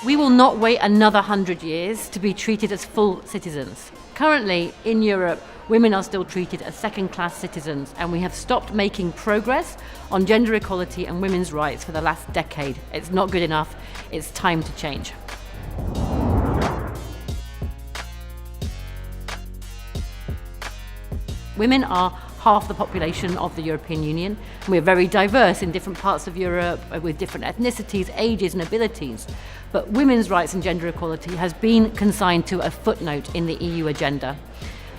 We will not wait another 100 years to be treated as full citizens. Currently, in Europe, women are still treated as second-class citizens, and we have stopped making progress on gender equality and women's rights for the last decade. It's not good enough. It's time to change. Women are half the population of the European Union. We're very diverse in different parts of Europe with different ethnicities, ages and abilities. But women's rights and gender equality has been consigned to a footnote in the EU agenda.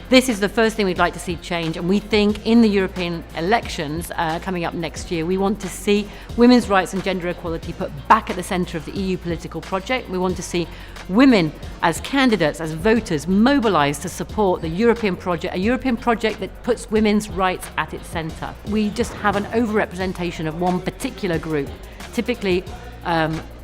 This is the first thing we'd like to see change, and we think in the European elections coming up next year, we want to see women's rights and gender equality put back at the centre of the EU political project. We want to see women as candidates, as voters, mobilised to support the European project, a European project that puts women's rights at its centre. We just have an overrepresentation of one particular group, typically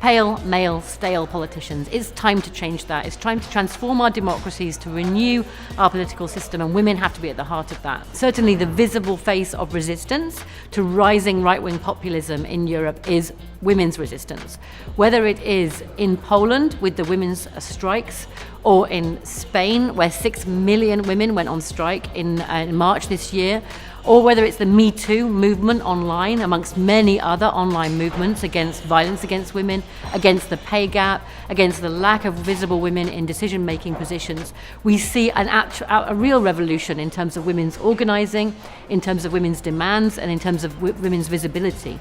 pale, male, stale politicians. It's time to change that. It's time to transform our democracies, to renew our political system, and women have to be at the heart of that. Certainly the visible face of resistance to rising right-wing populism in Europe is women's resistance. Whether it is in Poland with the women's strikes, or in Spain where 6 million women went on strike in March this year, or whether it's the Me Too movement online, amongst many other online movements against violence against women, against the pay gap, against the lack of visible women in decision-making positions. We see a real revolution in terms of women's organising, in terms of women's demands, and in terms of women's visibility.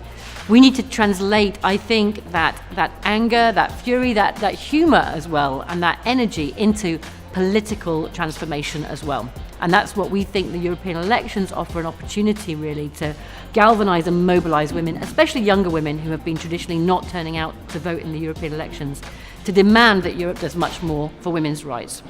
We need to translate, I think, that anger, that fury, that humour as well, and that energy into political transformation as well. And that's what we think the European elections offer, an opportunity really to galvanise and mobilise women, especially younger women who have been traditionally not turning out to vote in the European elections, to demand that Europe does much more for women's rights.